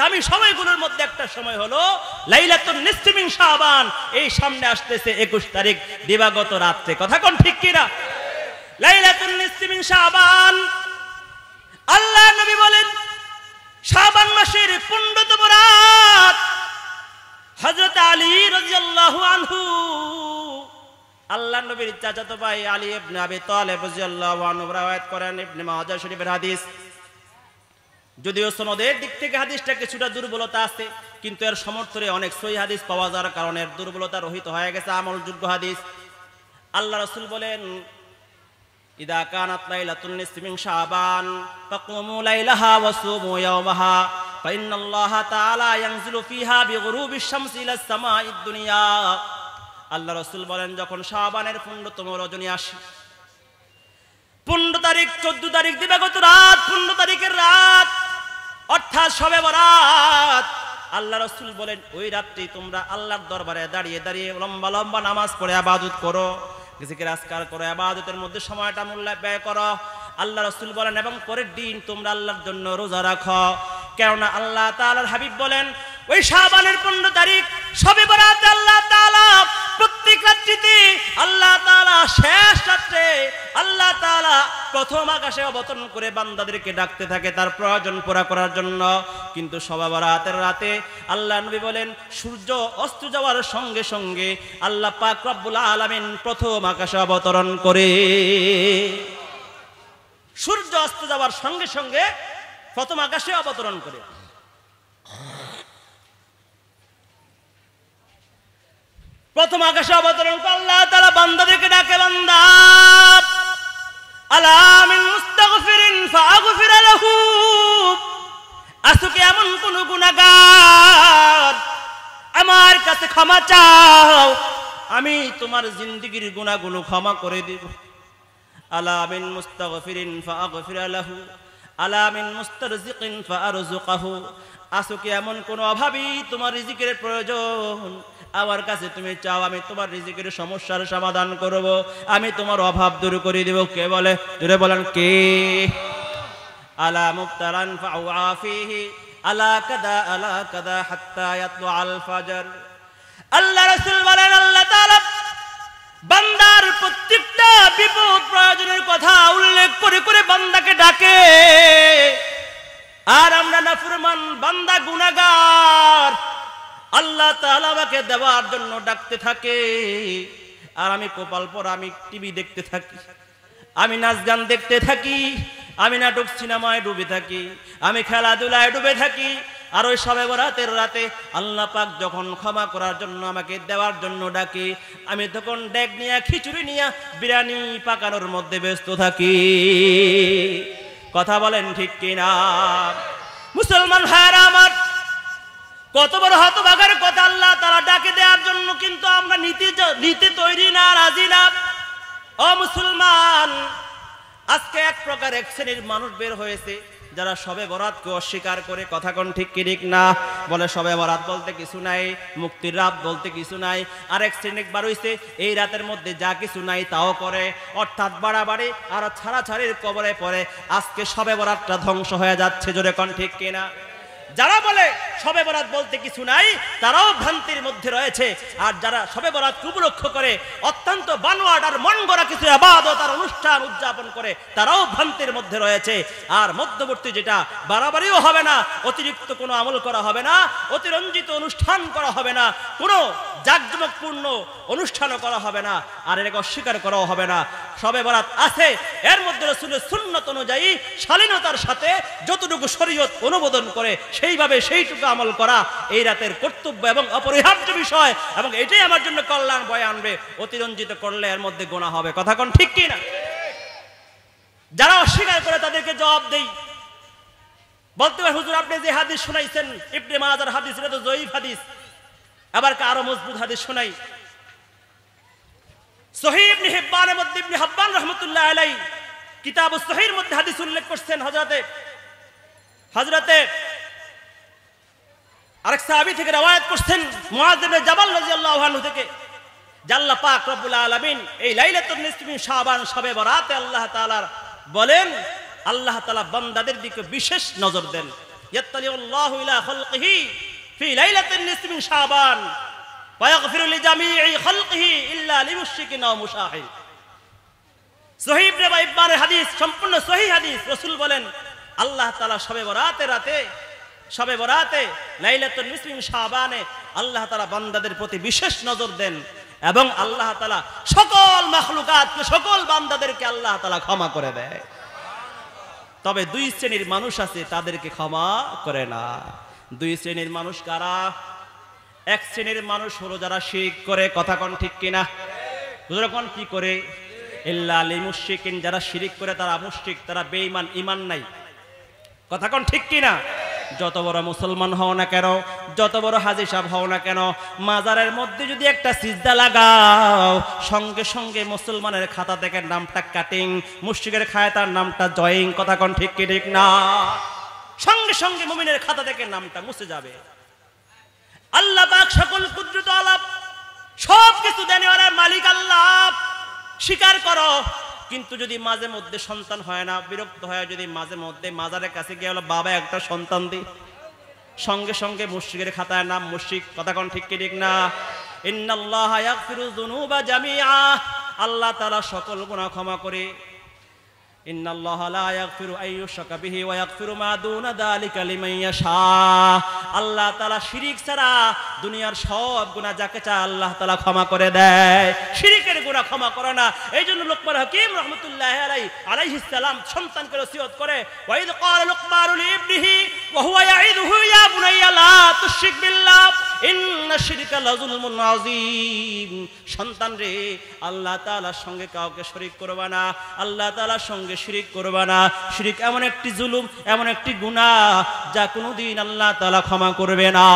দামি সময়গুলোর মধ্যে একটা সময় হলো লাইলাতুন নিসফি মিন শাবান। এই সামনে আসতেছে 21 তারিখ দিবাগত রাতে, কথা কোন ঠিক কিনা? লাইলাতুন নিসফি মিন শাবান, আল্লাহ নবী বলেন শাবান মাসের 15তম রাত হযরত আলী রাদিয়াল্লাহু আনহু, আল্লাহ নবীর চাচাতো ভাই আলী ইবনে আবি তালিব রাদিয়াল্লাহু আনহু riwayat করেন ইবনে মাজাহ শরীফের হাদিস। যদিও সনদের দিক থেকে হাদিসটা কিছুটা দুর্বলতা আছে, কিন্তু এর সমর্থনে অনেক সহিহ হাদিস পাওয়া যাওয়ার কারণে দুর্বলতা রহিত হয়ে গেছে, আমলযোগ্য হাদিস। আল্লাহ রাসূল বলেন ইদা কানাত লাইলাতুন নিসফি মিন শাবান ফাকুমু লাইলাহা ওয়া সুমু ইয়াওমাহা ফাইন্নাল্লাহা তাআলা ইয়ানজিলু ফিহা বিগুরুবিশ শামসি ইলাস সামাঈদ দুনিয়া। আল্লাহ রাসূল বলেন যখন শাবানের 15তম রজনী আসে, 15 তারিখ 14 তারিখ দিবাগত রাত, 15 তারিখের রাত অর্থাৎ শবে বরাত, আল্লাহ রাসূল বলেন ওই রাত্রি তোমরা আল্লাহর দরবারে দাঁড়িয়ে দাঁড়িয়ে লম্বা লম্বা নামাজ পড়ে ইবাদত করো, জিকির আজকার করো, ইবাদতের মধ্যে সময়টা মূল্য ব্যয় করো। আল্লাহ রাসূল বলেন এবং পরের দিন তোমরা আল্লাহর জন্য রোজা রাখো, কেননা আল্লাহ তাআলার হাবিব বলেন ওই শাবানের 15 তারিখ শবে বরাতে আল্লাহ তাআলা প্রত্যেক রাত্রিতে আল্লাহ তাআলা শেষ রাত্রে আল্লাহ তাআলা প্রথম আকাশে অবতরণ করে বান্দাদেরকে ডাকতে থাকে তার প্রয়োজন পুরা করার জন্য। কিন্তু শবে বরাতের রাতে আল্লাহ নবী বলেন সূর্য অস্ত যাওয়ার সঙ্গে সঙ্গে আল্লাহ পাক রব্বুল আলামিন প্রথম আকাশে অবতরণ করে। সূর্য অস্ত যাওয়ার সঙ্গে সঙ্গে প্রথম আকাশে অবতরণ করে। প্রথম আকাশে অবতরণ করে আল্লাহ তাআলা বান্দাদেরকে ডাকে, বান্দা আলা মিন মুস্তাগফিরিন ফাগফির লাহু, আজকে এমন কোন গুনাহগার আমার কাছে ক্ষমা চাও, আমি তোমার জিন্দেগীর গুনাহগুলো ক্ষমা করে দেব। আলা মিন মুস্তাগফিরিন ফাগফির লাহু, আলা মিন মুস্তারজিকিন ফারযুকহু, আজকে এমন কোন অভাবী তোমার রিজিকের প্রয়োজন, আমার কাছে তুমি চাও, আমি তোমার রিজিকের সমস্যার সমাধান করব, আমি তোমার অভাব দূর করে দেব। কে বলে? জোরে বলেন কে? আলা মুফতারান ফাওয়াফিহি আলা কাদা হাত্তা ইয়াতলু আল ফাজর। আল্লাহ রাসূল বলেন আল্লাহ তাআলা বান্দার প্রত্যেকটা বিপদ প্রয়োজনের কথা উল্লেখ করে করে বান্দাকে ডাকে, আর আমরা নাফরমান বান্দা গুনাহগার আল্লাহ তাআলা আমাকে দেওয়ার জন্য ডাকতে থাকে, আর আমি কপাল পরা, আমি টিভি দেখতে থাকি, আমি নাচ গান দেখতে থাকি, আমি নাটক সিনেমায় ডুবে থাকি, আমি খেলাধুলায় ডুবে থাকি। আর ওই শবে বরাতের রাতে আল্লাহ পাক যখন ক্ষমা করার জন্য আমাকে দেওয়ার জন্য ডাকে, আমি তখন ডেক নিয়ে খিচুড়ি নিয়ে বিরিয়ানি পাকানোর মধ্যে ব্যস্ত থাকি। কথা বলেন ঠিক কিনা? মুসলমান ভাইরা আমার, কত বড় হতভাগার কথা, আল্লাহ তাআলা ডাকে দেওয়ার জন্য, কিন্তু আমরা নিতে তৈরি না, রাজি না। ও মুসলমান, আজকে এক প্রকার এক শ্রেণীর মানুষ বের হয়েছে যারা শবে বরাতকে অস্বীকার করে। কথা কোন ঠিক কি ঠিক না? বলে শবে বরাত বলতে কিছু নাই, মুক্তির রাত বলতে কিছু নাই। আরেক শ্রেণী বার হইছে এই রাতের মধ্যে যা কিছু নাই তাও করে, অর্থাৎ বাড়াবাড়ি আর ছাড়াছাড়ির কবরে পড়ে। আজকে শবে বরাতটা ধ্বংস হয়ে যাচ্ছে, জোরে কোন ঠিক কিনা? যারা বলে শবে বরাত বলতে কিছু নাই তারাও ভ্রান্তির মধ্যে রয়েছে, আর যারা শবে বরাত উপলক্ষ করে অত্যন্ত বানোয়াট আর মন গড়া কিছু ইবাদত আর অনুষ্ঠান উদযাপন করে তারাও ভ্রান্তির মধ্যে রয়েছে। আর মধ্যবর্তী যেটা বাড়াবাড়িও হবে না, অতিরিক্ত কোনো আমল করা হবে না, অতিরঞ্জিত অনুষ্ঠান করা হবে না, কোনো জাঁকজমকপূর্ণ অনুষ্ঠানও করা হবে না, আর এটাকে অস্বীকার করাও হবে না। শবে বরাত আছে, এর মধ্যে রাসূলের সুন্নাত অনুযায়ী শালীনতার সাথে যতটুকু শরীয়ত অনুমোদন করে সেইভাবে সেইটুকু আমল করা এই রাতের কর্তব্য এবং অপরিহার্য বিষয়, এবং এটাই আমার জন্য কল্যাণ বয়ে আনবে। অতিরঞ্জিত করলে এর মধ্যে গুনাহ হবে। কথা কোন ঠিক কি না? যারা অস্বীকার করে তাদেরকে জবাব দেই। বলতে পারে হুজুর আপনি যে হাদিস শোনাইছেন ইবনে মাজার হাদিস, এটা তো জয়ীফ হাদিস, আবার আরো মজবুত হাদিস শোনাই। সহিহ ইবনে হিব্বানের মধ্যে ইবনে হিব্বান রাহমাতুল্লাহ আলাইহি কিতাবুস সহিহর মধ্যে হাদিস উল্লেখ করছেন হযরতে আরেক সাহাবী থেকে রওয়ায়াত করছেন মুআয ইবনে জাবাল রাদিয়াল্লাহু আনহু থেকে, যে আল্লাহ পাক রব্বুল আলামিন এই লাইলাতুন নিসফি মিন শাবান শবে বরাতে আল্লাহ তাআলা বলেন, আল্লাহ তাআলা বান্দাদের দিকে বিশেষ নজর দেন। ইয়াত্তালিউল্লাহু ইলা খালকিহি ফি লাইলাতিন নিসফি মিন শাবান ওয়া ইয়াগফিরু লিজামিই খালকিহি ইল্লা লিমুশরিকিন ওয়া মুশাহিন। সহিহ ইবনে হাদিস, সম্পূর্ণ সহিহ হাদিস। রাসূল বলেন আল্লাহ তাআলা শবে বরাতে লাইলাতুন নিসফি মিন শাবানে আল্লাহ তাআলা বান্দাদের প্রতি বিশেষ নজর দেন এবং আল্লাহ তাআলা সকল মাখলুকাতকে, সকল বান্দাদেরকে আল্লাহ তাআলা ক্ষমা করে দেয়। তবে দুই শ্রেণীর মানুষ আছে, তাদেরকে ক্ষমা করে না। দুই শ্রেণীর মানুষ কারা? এক শ্রেণীর মানুষ হলো যারা শিরক করে, কথা কোন ঠিক কিনা? যখন কি করে? ইল্লা লিমুশরিকিন, যারা শিরক করে তারা মুশরিক, তারা বেঈমান, ঈমান নাই, কথা কোন ঠিক কিনা? যত বড় মুসলমান হও না কেন, যত বড় হাজী সাহেব হও না কেন, মাজারের মধ্যে যদি একটা সিজদা লাগাও, সঙ্গে সঙ্গে মুসলমানের খাতা থেকে নামটা কাটিং, মুশরিকের খায় তার নামটা জয়িং, কথা কোন ঠিক কি ঠিক না? সঙ্গে সঙ্গে মুমিনের খাতা থেকে নামটা মুছে যাবে। আল্লাহ পাক সকল কুদরত আলাপ, সব কিছু দেনেওয়ালা মালিক আল্লাহ, স্বীকার করো। কিন্তু যদি মাঝে মধ্যে সন্তান হয় না, বিরক্ত হয়, যদি মাঝে মধ্যে মাজারের কাছে গিয়ে হলো বাবা একটা সন্তান দি, সঙ্গে সঙ্গে মুশরিকের খাতায় নাম মুশরিক, কথা কোন ঠিক কি ঠিক না? ইন্নাল্লাহা ইয়াগফিরু যুনুবা জামিআ, আল্লাহ তাআলা সকল গুনাহ ক্ষমা করে। ইন্নাল্লাহা লা ইয়াগফিরু আইয়ুশরাকা বিহি ওয়া ইয়াগফিরু মা দুনা যালিকা লিমান ইয়াশা। আল্লাহ তাআলা শিরক ছাড়া দুনিয়ার সব গুনাহ যাকে চায় আল্লাহ তাআলা ক্ষমা করে দেয়, শিরকের গুনাহ ক্ষমা করে না। এইজন্য লুকমান হাকিম রাহমাতুল্লাহি আলাইহিস সালাম সন্তানকে নসিহত করে, ওয়া ইয ক্বালা লুকমানু লিইবনিহি ওয়া হুয়া ইয়াইদুহু ইয়া বুনাইয়া লা তুশরিক বিল্লাহ ইন্না শিরকা লাযুলমুন আযীম। সন্তান রে, আল্লাহ তাআলার সঙ্গে কাউকে শরীক করবা না, আল্লাহ তাআলার সঙ্গে শিরক করবা না। শিরক এমন একটি জুলুম, এমন একটি গুনাহ যা কোনোদিন আল্লাহ তাআলা ক্ষমা করবে না।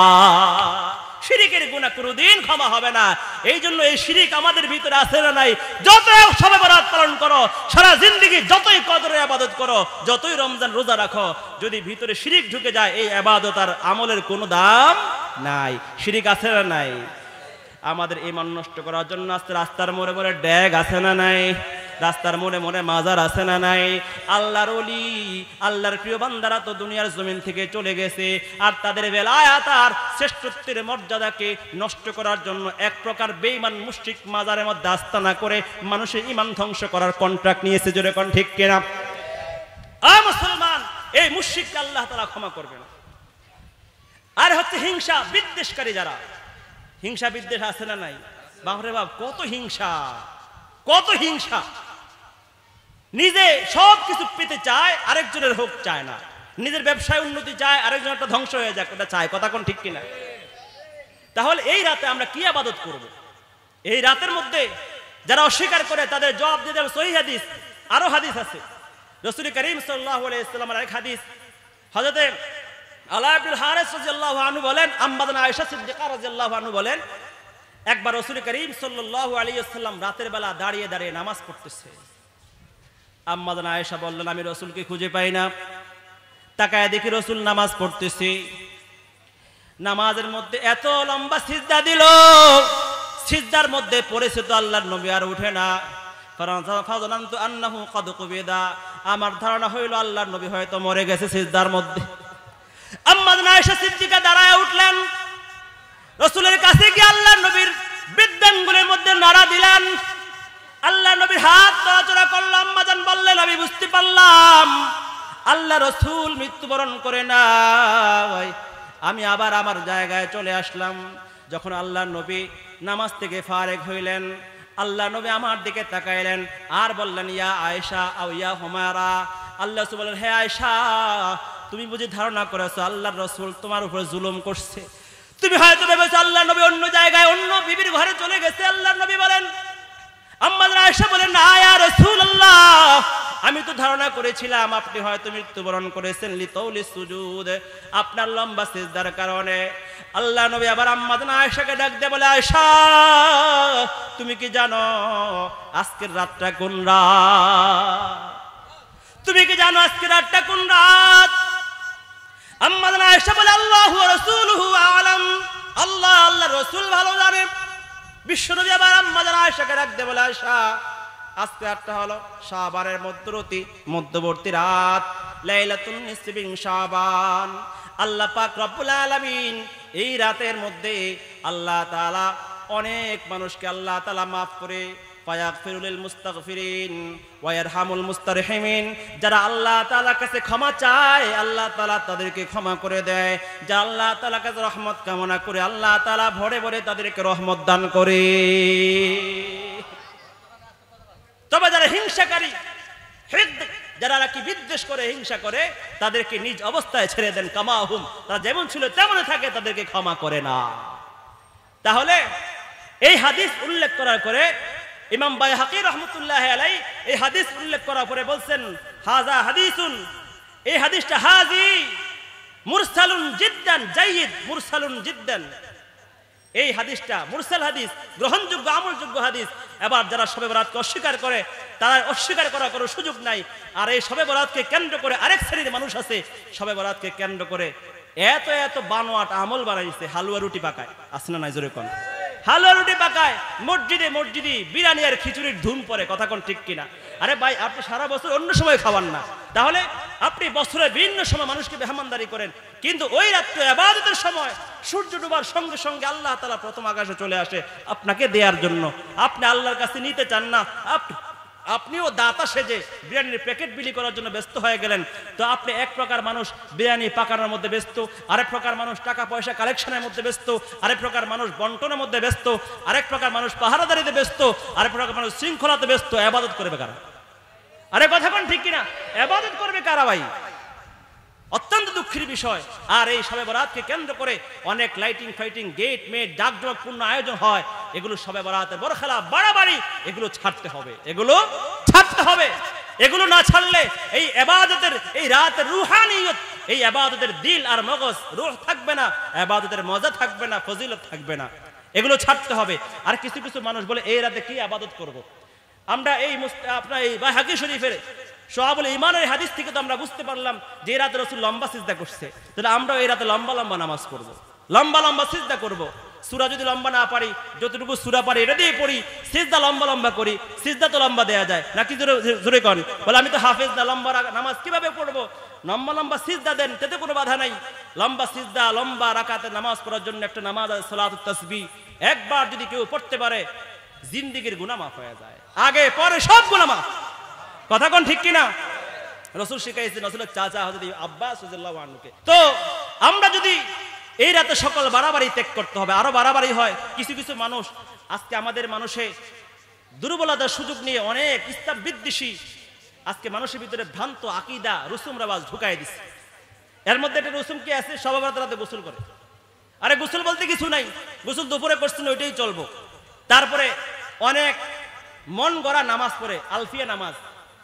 শিরকের গুনাহ কোনোদিন ক্ষমা হবে না। এই জন্য এই শিরক আমাদের ভিতরে আছে না নাই? যতই শবে বরাত পালন করো, সারা জিন্দেগি যতই কদরে ইবাদত করো, যতই রমজান রোজা রাখো, যদি ভিতরে শিরক ঢুকে যায়, এই ইবাদত আর আমলের কোনো দাম নাই। শিরক আছে না নাই? আমাদের ঈমান নষ্ট করার জন্য আজকে রাস্তার মোড়ে মোড়ে ড্যাগ আছে না নাই? রাস্তার মোড়ে মোড়ে মাজার আছে না নাই? আল্লাহর ওলি, আল্লাহর প্রিয় বান্দারা তো দুনিয়ার জমিন থেকে চলে গেছে, আর তাদের বেলায়াত আর শ্রেষ্ঠত্বের মর্যাদাকে নষ্ট করার জন্য এক প্রকার বেঈমান মুশরিক মাজারের মধ্যে আস্তানা করে মানুষের ঈমান ধ্বংস করার কন্ট্রাক্ট নিয়েছে। জোরে কোন ঠিক কিনা? মুসলমান, এই মুশরিককে আল্লাহ তাআলা ক্ষমা করবে না। আর হচ্ছে হিংসা বিদ্বেষকারী যারা, হিংসা বিদ্বেষ আছে না নাই? বাপরে বাপ, কত হিংসা, কত হিংসা! নিজে সব কিছু পেতে চায়, আরেকজনের হোক চায় না। নিজের ব্যবসায় উন্নতি চায়, আরেকজনের একটা ধ্বংস হয়ে যাক এটা চায়, কথা কোন ঠিক কিনা? তাহলে এই রাতে আমরা কি ইবাদত করব? এই রাতের মধ্যে যারা অস্বীকার করে তাদের জবাব দিয়ে দেবে সহিহ হাদিস। আরো হাদিস আছে, রাসূল করিম সাল্লাল্লাহু আলাইহি ওয়াসাল্লামের এক হাদিস। হযরত আলা ইবনুল হারিস রাদিয়াল্লাহু আনহু বলেন, আম্মা আয়েশা সিদ্দিকা রাদিয়াল্লাহু আনহু বলেন, একবার রাসূল করিম সাল্লাল্লাহু আলাইহি ওয়াসাল্লাম রাতের বেলা দাঁড়িয়ে দাঁড়িয়ে নামাজ পড়তেছে। আম্মা আয়েশা বললেন, আমি রাসূলকে খুঁজে পাই না। তাকায় দেখি রাসূল নামাজ পড়তেছে। নামাজের মধ্যে এত লম্বা সিজদা দিল, সিজদার মধ্যে পড়েছে তো আল্লাহর নবী আর উঠে না। ফাযানানতু আন্নাহু ক্বাদ কুবিদা, আমার ধারণা হইল আল্লাহর নবী হয়তো মরে গেছে সিজদার মধ্যে। আম্মা আয়েশা সিদ্দিকা দাঁড়ায় উঠলেন, রাসূলের কাছে গিয়ে আল্লাহর নবীর বৃদ্ধাঙ্গুলের মধ্যে নাড়া দিলেন। আল্লাহ নবীর হাত নড়াচড়া করল। আম্মা জান বললেন, আমি বুঝতে পারলাম আল্লাহ রাসূল মৃত্যুবরণ করে না। আমি আবার আমার জায়গায় চলে আসলাম। যখন আল্লাহর নবী নামাজ থেকে ফারেগ হইলেন, আল্লাহ নবী আমার দিকে তাকাইলেন আর বললেন, ইয়া আয়েশা আও ইয়া হুমায়রা। আল্লাহ রাসূল বললেন, হে আয়েশা, তুমি বুঝি ধারণা করেছো আল্লাহর রাসূল তোমার উপরে জুলুম করছে? তুমি হয়তো ভেবেছো আল্লাহ নবী অন্য জায়গায় অন্য বিবির ঘরে চলে গেছে। আল্লাহর নবী বলেন, আম্মা আয়েশা বলেন, না ইয়া রাসূলুল্লাহ, আমি তো ধারণা করেছিলাম আপনি হয়তো মৃত্যুবরণ করেছেন লিতাউলি সুজুদ, আপনার লম্বা সিজদার কারণে। আল্লাহ নবী আবার আম্মা আয়েশাকে ডাক দিয়ে বলে, আয়েশা, তুমি কি জানো আজকের রাতটা কোন রাত? তুমি কি জানো আজকের রাতটা কোন রাত? আম্মা আয়েশা বলে, আল্লাহু ওয়া রাসূলুহু আ'লাম, আল্লাহ আল্লাহর রাসূল ভালো জানে। বিশ্বনবী আবার আম্মা আয়েশাকে ডাক দিয়ে বলে, আয়েশা, আজকে রাতটা হলো শাবানের মধ্যবর্তী রাত, লাইলাতুন নিসফি মিন শাবান। আল্লাহ পাক রব্বুল আলামিন এই রাতের মধ্যে আল্লাহ তাআলা অনেক মানুষকে আল্লাহ তাআলা মাফ করে ফায়াগফিরুল মুস্তাগফিরিন ওয়া ইয়ারহামুল মুস্তারহিমিন, যারা আল্লাহ তাআলার কাছে ক্ষমা চায় আল্লাহ তাআলা তাদেরকে ক্ষমা করে দেয়, যারা আল্লাহ তাআলার কাছে রহমত কামনা করে আল্লাহ তাআলা ভরে ভরে তাদেরকে রহমত দান করে। তবে যারা হিংসাকারী, যারা নাকি বিদ্বেষ করে, হিংসা করে, তাদেরকে নিজ অবস্থায় ছেড়ে দেন, কামাহুম, তারা যেমন ছিল তেমনই থাকে, তাদেরকে ক্ষমা করে না। তাহলে এই হাদিস উল্লেখ করার করে ইমাম বাইহাকি রহমতুল্লাহি আলাইহি এই হাদিস উল্লেখ করার পরে বলছেন হাযা হাদিসুন, এই হাদিসটা হাজি মুরসালুন জিদ্দান জাইয়িদ, মুরসালুন জিদ্দান, এই হাদিসটা মুরসাল হাদিস, গ্রহণযোগ্য আমলযোগ্য হাদিস। এবার যারা শবে বরাতকে অস্বীকার করে তারা অস্বীকার করার কোনো সুযোগ নাই। আর এই শবে বরাতকে কেন্দ্র করে আরেক শ্রেণীর মানুষ আছে, শবে বরাতকে কেন্দ্র করে এত এত বানোয়াট আমল বানাইছে, হালুয়া রুটি পাকায়, আছে না নাই জোরে কোন, হালুয়া রুটি পাকায়, মসজিদে মসজিদে বিরিয়ানি আর খিচুড়ির ধুম পড়ে, কথা কোন ঠিক কিনা? আরে ভাই, আপনি সারা বছর অন্য সময় খাওয়ান না, তাহলে আপনি বছরের বিভিন্ন সময় মানুষকে মেহমানদারি করেন, কিন্তু ওই রাত্রে ইবাদতের সময় সূর্য ডুবার সঙ্গে সঙ্গে আল্লাহ তাআলা প্রথম আকাশে চলে আসে আপনাকে দেওয়ার জন্য। আপনি আল্লাহর কাছে নিতে চান না, আপনিও দাতা সেজে বিরিয়ানির প্যাকেট বিলি করার জন্য ব্যস্ত হয়ে গেলেন। তো আপনি এক প্রকার মানুষ বিরিয়ানি পাকানোর মধ্যে ব্যস্ত, আরেক প্রকার মানুষ টাকা পয়সা কালেকশনের মধ্যে ব্যস্ত, আরেক প্রকার মানুষ বন্টনের মধ্যে ব্যস্ত, আরেক প্রকার মানুষ পাহারাদারিতে ব্যস্ত, আরেক প্রকার মানুষ শৃঙ্খলাতে ব্যস্ত। ইবাদত করবে কারা? আরে কথা কোন ঠিক কিনা? ইবাদত করবে কারা ভাই? অত্যন্ত দুঃখের বিষয়। আর এই শবে বরাতকে কেন্দ্র করে অনেক লাইটিং ফাইটিং, গেট মেট, জাঁকজমকপূর্ণ আয়োজন হয়, এগুলো শবে বরাতের বড় খেলা, বাড়াবাড়ি, এগুলো ছাড়তে হবে, এগুলো ছাড়তে হবে। এগুলো না ছাড়লে এই ইবাদতের, এই রাতের রুহানিয়ত, এই ইবাদতের দিল আর মগজ, রূহ থাকবে না, ইবাদতের মজা থাকবে না, ফজিলত থাকবে না, এগুলো ছাড়তে হবে। আর কিছু কিছু মানুষ বলে এই রাতে কি ইবাদত করব। আমরা এই আপনার এই বাইহাকি শরীফের শুআবুল ঈমানের হাদিস থেকে তো আমরা বুঝতে পারলাম যে এই রাতে রাসূল লম্বা সিজদা করছে, তাহলে আমরা এই রাতে লম্বা লম্বা নামাজ করব, লম্বা লম্বা সিজদা করব। সূরা যদি লম্বা না পারি, যতটুকু সূরা পারি এটা দিয়ে পড়ি, সিজদা লম্বা লম্বা করি, সিজদা তো লম্বা দেয়া যায় নাকি? জোরে করেন, বলে আমি তো হাফেজ না, লম্বা নামাজ কিভাবে পড়বো? লম্বা লম্বা সিজদা দেন, তাতে কোনো বাধা নাই। লম্বা সিজদা, লম্বা রাকাতের নামাজ পড়ার জন্য একটা নামাজ আছে সালাতুত তাসবিহ, একবার যদি কেউ পড়তে পারে জিন্দেগীর গুনাহ মাফ হয়ে যায়, আগে পরে সব গুনাহ মাফ। কথা কোন ঠিক কিনা? রাসূল শিখাইছেন, রাসূলের চাচা হযরত আব্বাস রাদিয়াল্লাহু আনহুকে। তো আমরা যদি এই রাতে সকল বাড়াবাড়ি ত্যাগ করতে হবে, আরো বাড়াবাড়ি হয়। কিছু কিছু মানুষ আজকে আমাদের মানুষে দুর্বলতার সুযোগ নিয়ে অনেক ইসলাম বিদ্বেষী আজকে মানুষের ভিতরে ভ্রান্ত আকীদা, রসুম রেওয়াজ ঢুকাই দিচ্ছে। এর মধ্যে একটা রসুম কি আছে, শবে বরাত রাতে গোসল করে। আরে গোসল বলতে কিছু নাই, গোসল দুপুরে করছেন ওইটাই চলবো। তারপরে অনেক মন গড়া নামাজ পড়ে, আলফিয়া নামাজ,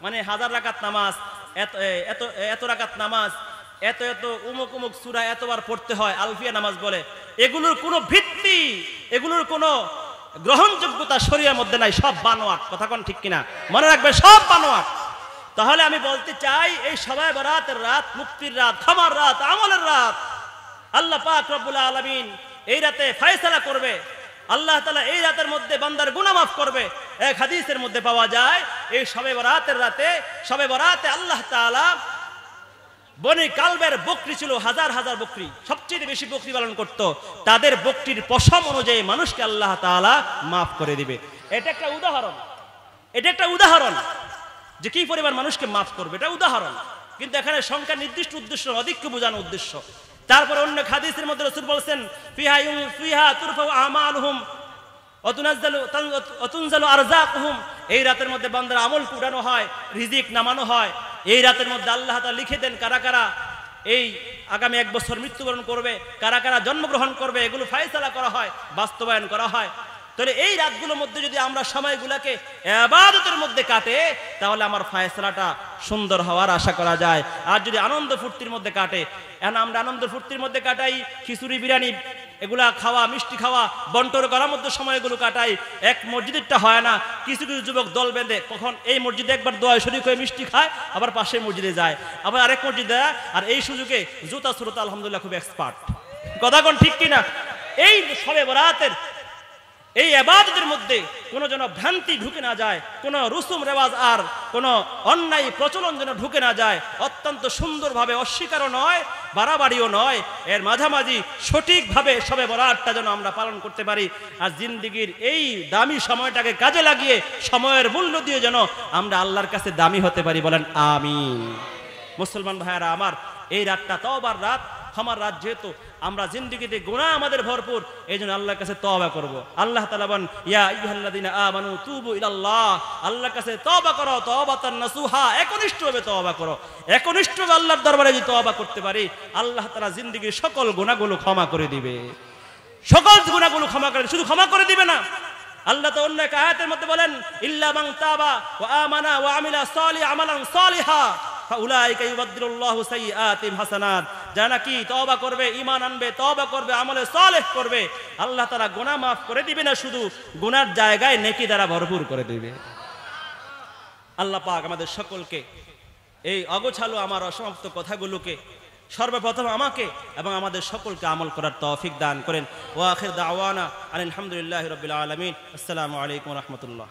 মানে 1000 রাকাত নামাজ, এত রাকাত নামাজ, এত উমুক উমুক সূরা এতবার পড়তে হয়, আলফিয়া নামাজ বলে। এগুলোর কোনো ভিত্তি, এগুলোর কোনো গ্রহণযোগ্যতা শরীয়তের মধ্যে নাই, সব বানোয়াট। কথা কোন ঠিক কিনা? মনে রাখবে, সব বানোয়াট। তাহলে আমি বলতে চাই, এই শবে বরাতের রাত মুক্তির রাত, ক্ষমার রাত, আমলের রাত। আল্লাহ পাক রব্বুল আলামিন এই রাতে ফয়সালা করবে। আল্লাহ তাআলা এই রাতের মধ্যে বান্দার গুনাহ মাফ করবে। এক হাদিসের মধ্যে পাওয়া যায়, এই শবে বরাতের রাতে, শবে বরাতে আল্লাহ তাআলা বনি কালবের বকরি ছিল হাজার হাজার বকরি, সবচেয়ে বেশি বকরি পালন করত, তাদের বকরির পশম অনুযায়ী মানুষকে আল্লাহ তাআলা মাফ করে দিবে। এটা একটা উদাহরণ, এটা একটা উদাহরণ যে কি পরিমাণ মানুষকে মাফ করবে, এটা উদাহরণ। কিন্তু এখানে সংখ্যা নির্দিষ্ট উদ্দেশ্য, অধিক্য বোঝানো উদ্দেশ্য। তারপরে অন্য হাদিসের মধ্যে রাসূল বলেছেন, ফিহা তুরফাউ আমালুহুম ওয়া তুনজালু আরযাকুহুম, এই রাতের মধ্যে বান্দার আমল কুড়ানো হয়, রিজিক নামানো হয়। এই রাতের মধ্যে আল্লাহ তাআলা লিখে দেন কারা কারা এই আগামী 1 বছর মৃত্যুবরণ করবে, কারা কারা জন্মগ্রহণ করবে, এগুলো ফয়সালা করা হয়, বাস্তবায়ন করা হয়। তাহলে এই রাতগুলোর মধ্যে যদি আমরা সময়গুলোকে ইবাদতের মধ্যে কাটে, তাহলে আমার ফয়সালাটা সুন্দর হওয়ার আশা করা যায়। আর যদি আনন্দ ফুর্তির মধ্যে কাটে, এখন আমরা আনন্দ ফুর্তির মধ্যে কাটাই, খিচুড়ি বিরিয়ানি এগুলা খাওয়া, মিষ্টি খাওয়া, বন্টন করার মধ্যে সময়গুলো কাটাই, এক মসজিদেরটা হয় না। কিছু কিছু যুবক দল বেঁধে কখন এই মসজিদে একবার দোয়া শরীক হয়ে মিষ্টি খায়, আবার পাশের মসজিদে যায়, আবার আরেক মসজিদে, আর এই সুযোগে জুতা শ্রোতা আলহামদুলিল্লাহ খুব এক্সপার্ট। কথা কোন ঠিক কিনা? এই শবে বরাতের এই ইবাদতের মধ্যে কোনো যেন ভ্রান্তি ঢুকে না যায়, কোনো রুসুম রেওয়াজ আর কোনো অন্যায় প্রচলন যেন ঢুকে না যায়। অত্যন্ত সুন্দরভাবে, অস্বীকারও নয়, বাড়াবাড়িও নয়, এর মাঝামাঝি সঠিকভাবে শবে বরাতটা যেন আমরা পালন করতে পারি। আর জিন্দিগির এই দামি সময়টাকে কাজে লাগিয়ে সময়ের মূল্য দিয়ে যেন আমরা আল্লাহর কাছে দামি হতে পারি। বলেন আমিন। মুসলমান ভাইয়েরা আমার, এই রাতটা তওবার রাত, ক্ষমার রাত। যেহেতু আমরা জিন্দিগিতে গুনাহ আমাদের ভরপুর, এই জন্য আল্লাহর কাছে তওবা করব। আল্লাহ তাআলা বলেন, ইয়া আইয়ুহাল্লাযীনা আমানু তুবু ইলাল্লাহ, আল্লাহর কাছে তওবা করো, তওবাতান নাসুহা, একনিষ্ঠভাবে তওবা করো। একনিষ্ঠভাবে আল্লাহর দরবারে যদি তওবা করতে পারি, আল্লাহ তাআলা জিন্দিগির সকল গুনাহগুলো ক্ষমা করে দিবে। সকল গুনাহগুলো ক্ষমা করে, শুধু ক্ষমা করে দিবে না, আল্লাহ তো অন্য এক আয়াতের মধ্যে বলেন, ইল্লা মান তাবা ওয়া আমানা ওয়া আমিলা আমালান সালিহা ফাউলাইকা ইউবাদদিলুল্লাহু সাইয়্যাতিহিম হাসানাত। যারা নাকি তওবা করবে, ঈমান আনবে, তওবা করবে, আমলে সালেহ করবে, আল্লাহ তাআলা গুনাহ মাফ করে দিবে না, শুধু গুনার জায়গায় নেকি দ্বারা ভরপুর করে দিবে। আল্লাহ পাক আমাদের সকলকে এই অগোছালো আমার অসমাপ্ত কথাগুলোকে সর্বপ্রথম আমাকে এবং আমাদের সকলকে আমল করার তৌফিক দান করেন। ওয়া আখির দাওয়ানা আলহামদুলিল্লাহি রাব্বিল আলামিন। আসসালামু আলাইকুম ওয়া রাহমাতুল্লাহ।